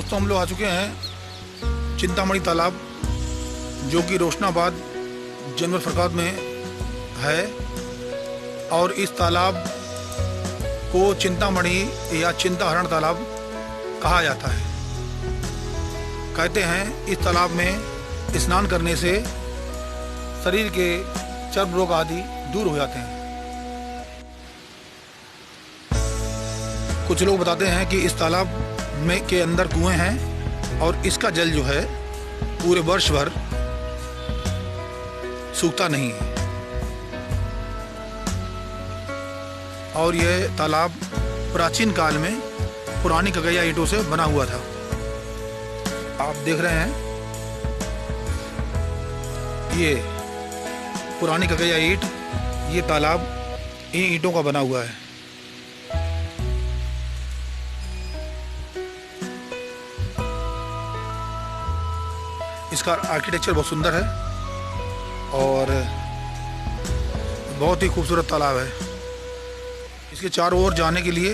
दोस्तों, हम लोग आ चुके हैं चिंतामणि तालाब, जो कि रोशनाबाद जनवल फरकात में है। और इस तालाब को चिंतामणि या चिंताहरण तालाब कहा जाता है। कहते हैं इस तालाब में स्नान करने से शरीर के चर्म रोग आदि दूर हो जाते हैं। कुछ लोग बताते हैं कि इस तालाब में के अंदर कुएं हैं और इसका जल जो है पूरे वर्ष भर सूखता नहीं है। और यह तालाब प्राचीन काल में पुरानी कगैया ईंटों से बना हुआ था। आप देख रहे हैं ये पुरानी कगैया ईंट, ये तालाब इन ईंटों का बना हुआ है। इसका आर्किटेक्चर बहुत सुंदर है और बहुत ही खूबसूरत तालाब है। इसके चारों ओर जाने के लिए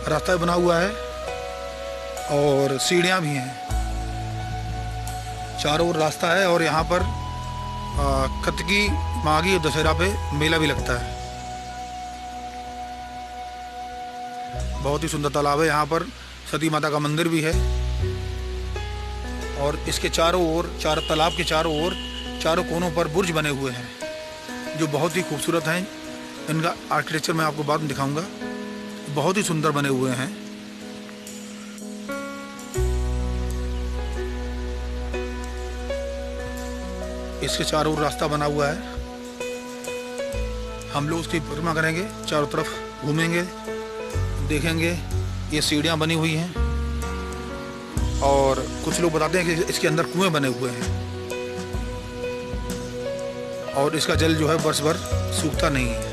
रास्ता बना हुआ है और सीढ़ियाँ भी हैं। चारों ओर रास्ता है और यहाँ पर कतकी, माघी और दशहरा पे मेला भी लगता है। बहुत ही सुंदर तालाब है। यहाँ पर सती माता का मंदिर भी है और इसके चारों ओर, तालाब के चारों ओर, चारों कोनों पर बुर्ज बने हुए हैं जो बहुत ही खूबसूरत हैं। इनका आर्किटेक्चर मैं आपको बाद में दिखाऊंगा। बहुत ही सुंदर बने हुए हैं। इसके चारों ओर रास्ता बना हुआ है। हम लोग उसकी परिक्रमा करेंगे, चारों तरफ घूमेंगे, देखेंगे। ये सीढ़ियाँ बनी हुई हैं और कुछ लोग बताते हैं कि इसके अंदर कुएं बने हुए हैं और इसका जल जो है वर्ष भर सूखता नहीं है।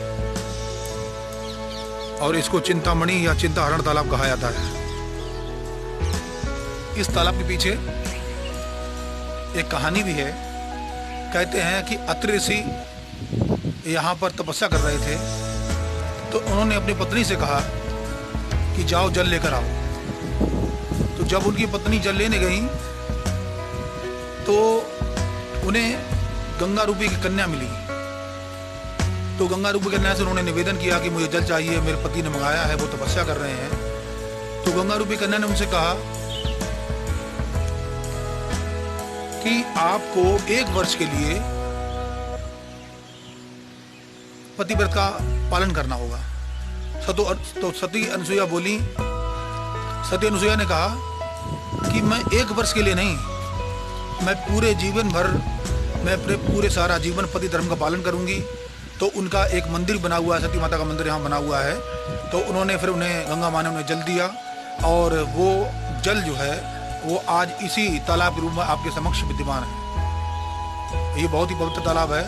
और इसको चिंतामणि या चिंताहरण तालाब कहा जाता है। इस तालाब के पीछे एक कहानी भी है। कहते हैं कि अत्रि ऋषि यहाँ पर तपस्या कर रहे थे, तो उन्होंने अपनी पत्नी से कहा कि जाओ जल लेकर आओ। तो जब उनकी पत्नी जल लेने गई तो उन्हें गंगा रूपी की कन्या मिली। तो गंगा रूपी कन्या से उन्होंने निवेदन किया कि मुझे जल चाहिए, मेरे पति ने मंगाया है, वो तपस्या कर रहे हैं। तो गंगा रूपी कन्या ने उनसे कहा कि आपको 1 वर्ष के लिए पतिव्रत का पालन करना होगा। तो सती अनुसुईया बोली। सती अनुसुईया ने कहा कि मैं 1 वर्ष के लिए नहीं, मैं पूरे जीवन भर, मैं अपने पूरे सारा जीवन पति धर्म का पालन करूंगी। तो उनका एक मंदिर बना हुआ है, सती माता का मंदिर यहाँ बना हुआ है। तो उन्होंने फिर गंगा माँ ने उन्हें जल दिया और वो जल जो है वो आज इसी तालाब के रूप में आपके समक्ष विद्यमान है। ये बहुत ही पवित्र तालाब है।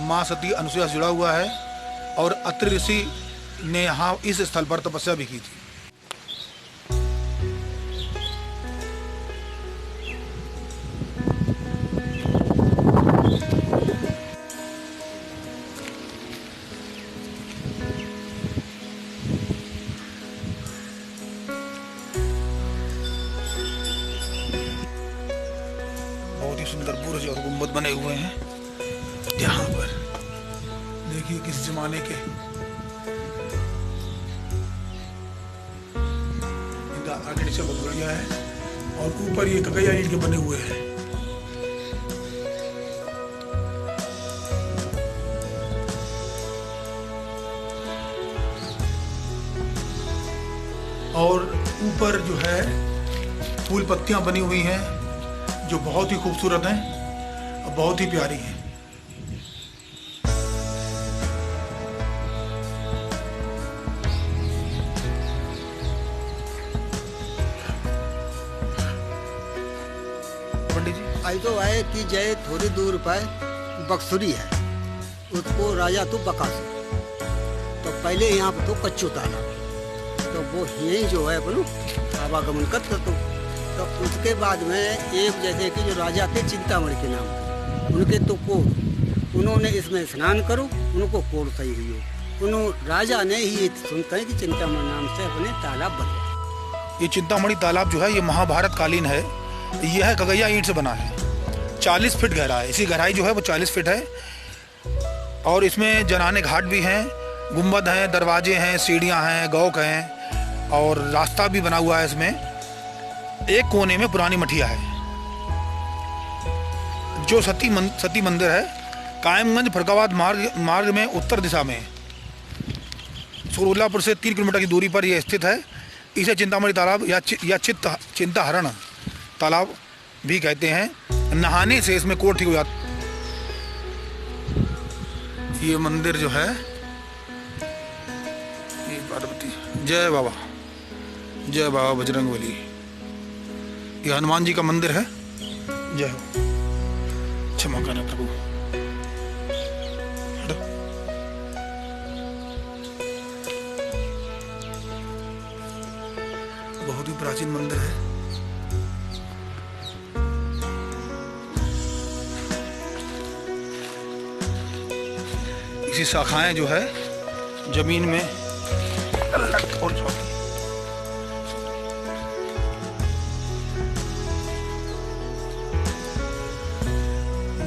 माँ सती अनुसुईया से जुड़ा हुआ है और अत्रि ऋषि ने यहाँ इस स्थल पर तपस्या भी की थी। बहुत ही सुंदर बुर्ज और गुंबद बने हुए हैं यहाँ पर। देखिए किस जमाने के। इनका आर्किटेक्चर बहुत बढ़िया है और ऊपर ये कगैया ईंट के बने हुए हैं। और ऊपर जो है फूल पत्तियां बनी हुई हैं जो बहुत ही खूबसूरत हैं और बहुत ही प्यारी हैं। पंडित जी, ऐसो है कि जय थोड़ी दूर पर बक्सुरी है, उसको राजा तो बकासुर। तो पहले यहाँ पर तो कच्चू तालाब, तो वो यही जो है बोलो आवागमन करता। तो उसके बाद में एक जैसे कि जो राजा थे चिंतामणि के नाम, उनके तो कोर, उन्होंने इसमें स्नान करो, उनको कोर सही हुई। उन्होंने राजा ने ही सुनते हैं कि चिंतामणि नाम से अपने तालाब बनवा। ये चिंतामणि तालाब जो है ये महाभारत कालीन है। यह कगैया ईंट से बना है, 40 फीट गहरा है। इसकी गहराई जो है वो 40 फीट है। और इसमें जनाने घाट भी हैं, गुंबद हैं, दरवाजे हैं, सीढ़ियाँ हैं, गौक हैं और रास्ता भी बना हुआ है। इसमें एक कोने में पुरानी मठिया है जो सती मंदिर है। कायमगंज फरक्काबाद मार्ग में उत्तर दिशा में सुरउल्लापुर से 3 किलोमीटर की दूरी पर यह स्थित है। इसे चिंतामणि तालाब या चिंताहरण तालाब भी कहते हैं। नहाने से इसमें कोढ़ ठीक हो जाता। ये मंदिर जो है ये पार्वती, जय बाबा बजरंगबली। ये हनुमान जी का मंदिर है। जय हो, क्षमा करना प्रभु। बहुत ही प्राचीन मंदिर है। इसी शाखाएं जो है जमीन में और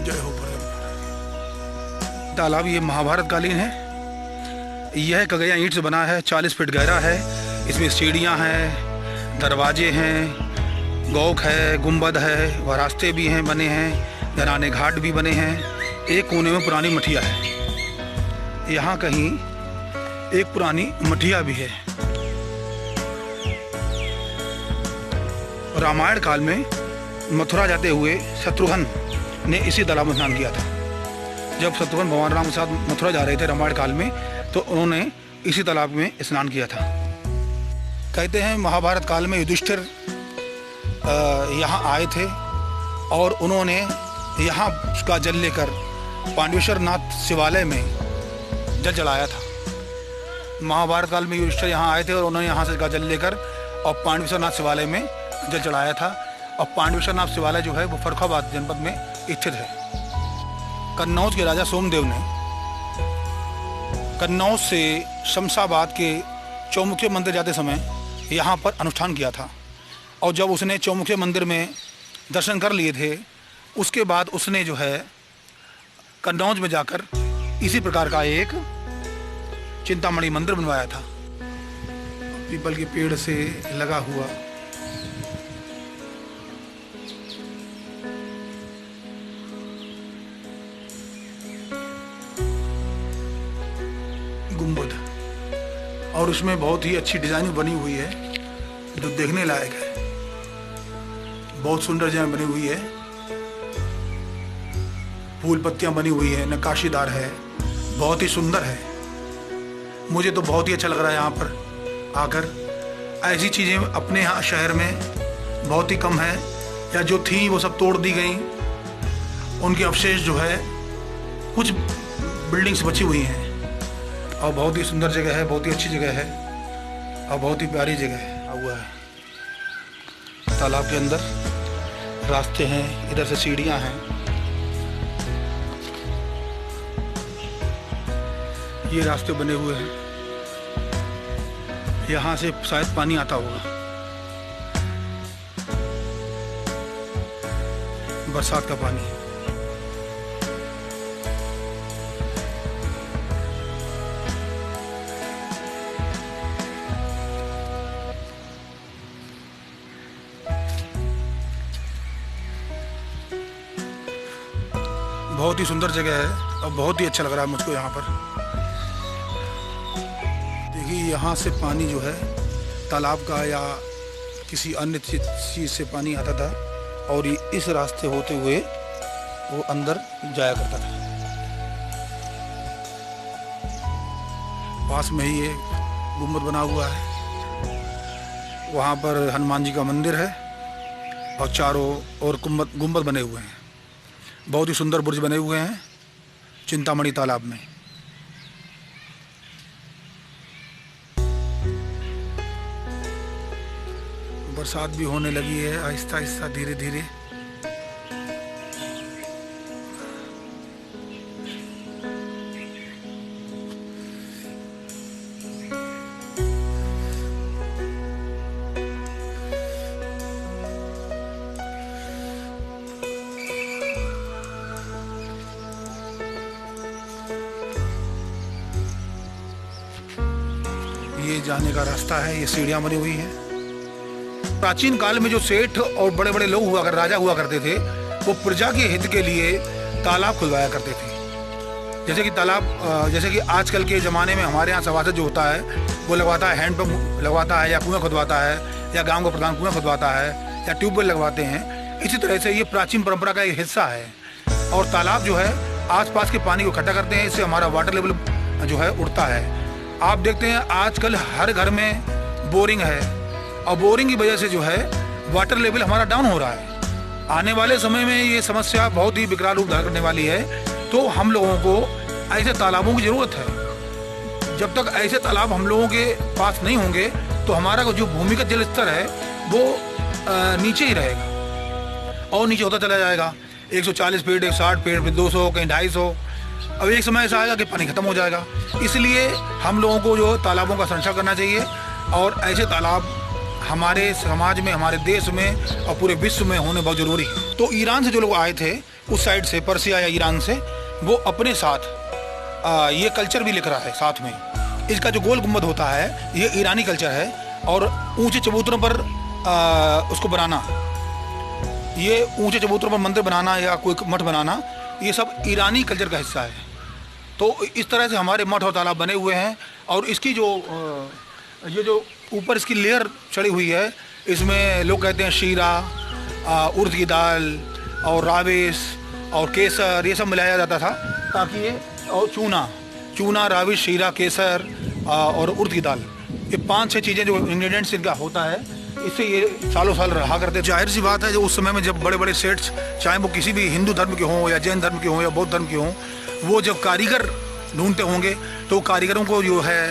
जय हो। तालाब ये महाभारत कालीन है। यह कगैया ईंट से बना है, 40 फीट गहरा है। इसमें सीढ़ियाँ हैं, दरवाजे हैं, गौक है, गुंबद है व रास्ते भी हैं बने हैं, जनाने घाट भी बने हैं। एक कोने में पुरानी मठिया है। यहाँ कहीं एक पुरानी मठिया भी है। रामायण काल में मथुरा जाते हुए शत्रुघ्न ने इसी तालाब में स्नान किया था। जब शत्रुघ्न भगवान राम के साथ मथुरा जा रहे थे रामायण काल में, तो उन्होंने इसी तालाब में स्नान किया था। कहते हैं महाभारत काल में युधिष्ठिर यहाँ आए थे और उन्होंने यहाँ का जल लेकर पांडवेश्वर नाथ शिवालय में जल चढ़ाया था। महाभारत काल में युधिष्ठिर यहाँ आए थे और उन्होंने यहाँ से का जल लेकर और पांडवेश्वर नाथ शिवालय में जल चढ़ाया था। और पांडवेश्वर नाथ शिवालय जो है वो फर्रुखाबाद जनपद में स्थित है। कन्नौज के राजा सोमदेव ने कन्नौज से शमशाबाद के चौमुखी मंदिर जाते समय यहाँ पर अनुष्ठान किया था। और जब उसने चौमुखी मंदिर में दर्शन कर लिए थे, उसके बाद उसने जो है कन्नौज में जाकर इसी प्रकार का एक चिंतामणि मंदिर बनवाया था। पीपल के पेड़ से लगा हुआ गुंबद और उसमें बहुत ही अच्छी डिजाइन बनी हुई है जो देखने लायक है। बहुत सुंदर डिजाइन बनी हुई है, फूल पत्तियां बनी हुई है, नक्काशीदार है, बहुत ही सुंदर है। मुझे तो बहुत ही अच्छा लग रहा है यहाँ पर आकर। ऐसी चीज़ें अपने यहाँ शहर में बहुत ही कम है, या जो थी वो सब तोड़ दी गई। उनके अवशेष जो है कुछ बिल्डिंग्स बची हुई हैं और बहुत ही सुंदर जगह है, बहुत ही अच्छी जगह है और बहुत ही प्यारी जगह है। हुआ है तालाब के अंदर रास्ते हैं, इधर से सीढ़ियाँ हैं। ये रास्ते बने हुए हैं, यहाँ से शायद पानी आता होगा बरसात का पानी। बहुत ही सुंदर जगह है और बहुत ही अच्छा लग रहा है मुझको यहाँ पर। देखिए यहाँ से पानी जो है तालाब का या किसी अन्य चीज़ से पानी आता था और इस रास्ते होते हुए वो अंदर जाया करता था। पास में ही ये गुम्बद बना हुआ है, वहाँ पर हनुमान जी का मंदिर है और चारों ओर गुम्बद बने हुए हैं। बहुत ही सुंदर बुर्ज बने हुए हैं चिंतामणि तालाब में। बरसात भी होने लगी है आहिस्ता आहिस्ता धीरे धीरे। जाने का रास्ता है, ये सीढ़ियाँ बनी हुई हैं। प्राचीन काल में जो सेठ और बड़े बड़े लोग हुआ कर राजा हुआ करते थे, वो प्रजा के हित के लिए तालाब खुलवाया करते थे। जैसे कि तालाब, जैसे कि आजकल के ज़माने में हमारे यहाँ सभासद जो होता है वो लगवाता है, हैंडपम्प लगवाता है, या कुआं खुदवाता है, या गांव का प्रधान कुआं खुदवाता है, या ट्यूबवेल लगवाते हैं। इसी तरह से ये प्राचीन परंपरा का एक हिस्सा है। और तालाब जो है आसपास के पानी को इकट्ठा करते हैं, इससे हमारा वाटर लेवल जो है उड़ता है। आप देखते हैं आजकल हर घर में बोरिंग है, और बोरिंग की वजह से जो है वाटर लेवल हमारा डाउन हो रहा है। आने वाले समय में ये समस्या बहुत ही विकराल रूप धारण करने वाली है। तो हम लोगों को ऐसे तालाबों की ज़रूरत है। जब तक ऐसे तालाब हम लोगों के पास नहीं होंगे तो हमारा जो भूमिगत जल स्तर है वो नीचे ही रहेगा और नीचे होता चला जाएगा। 140 फीट, 160 फीट, 200, कहीं 250। अब एक समय ऐसा आएगा कि पानी खत्म हो जाएगा। इसलिए हम लोगों को जो तालाबों का संरक्षण करना चाहिए, और ऐसे तालाब हमारे समाज में, हमारे देश में और पूरे विश्व में होने बहुत ज़रूरी है। तो ईरान से जो लोग आए थे उस साइड से, पर्सिया या ईरान से, वो अपने साथ ये कल्चर भी लेकर आए साथ में। इसका जो गोल गुम्बद होता है ये ईरानी कल्चर है, और ऊंचे चबूतरों पर उसको बनाना, ये ऊंचे चबूतरों पर मंदिर बनाना या कोई मठ बनाना, ये सब ईरानी कल्चर का हिस्सा है। तो इस तरह से हमारे मठ और तालाब बने हुए हैं। और इसकी जो ये जो ऊपर इसकी लेयर चढ़ी हुई है, इसमें लोग कहते हैं शीरा, उड़द की दाल और राविस और केसर, ये सब मिलाया जाता था ताकि ये, और चूना, राविस, शीरा, केसर और उड़द की दाल, ये 5-6 चीज़ें जो इंग्रेडिएंट्स इनका होता है, इससे ये सालों साल रहा करते। जाहिर सी बात है, जो उस समय में जब बड़े बड़े सेट्स, चाहे वो किसी भी हिंदू धर्म के हों या जैन धर्म के हों या बौद्ध धर्म के हों, वो जब कारीगर ढूंढते होंगे तो कारीगरों को जो है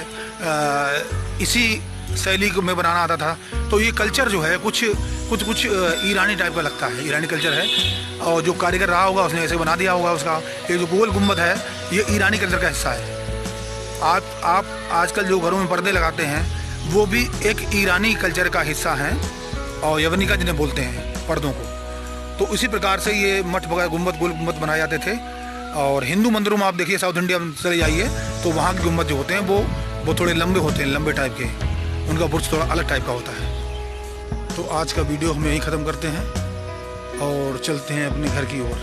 इसी शैली में बनाना आता था। तो ये कल्चर जो है कुछ ईरानी टाइप का लगता है, ईरानी कल्चर है। और जो कारीगर रहा होगा उसने ऐसे बना दिया होगा। उसका ये जो गोल गुम्बद है ये ईरानी कल्चर का हिस्सा है। आप आजकल जो घरों में पर्दे लगाते हैं वो भी एक ईरानी कल्चर का हिस्सा है, और यवनिका जिन्हें बोलते हैं पर्दों को। तो इसी प्रकार से ये मठ वगैरह गुम्बद, गोल गुम्बद बनाए जाते थे। और हिंदू मंदिरों में आप देखिए, साउथ इंडिया में चले जाइए तो वहाँ के गुम्बद जो होते हैं वो थोड़े लंबे होते हैं, लंबे टाइप के, उनका बुर्ज थोड़ा अलग टाइप का होता है। तो आज का वीडियो हम यहीं ख़त्म करते हैं और चलते हैं अपने घर की ओर।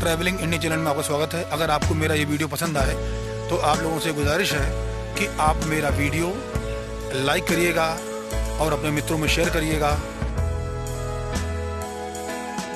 ट्रैवलिंग इंडिया चैनल में आपका स्वागत है। अगर आपको मेरा ये वीडियो पसंद आए तो आप लोगों से गुजारिश है कि आप मेरा वीडियो लाइक करिएगा और अपने मित्रों में शेयर करिएगा।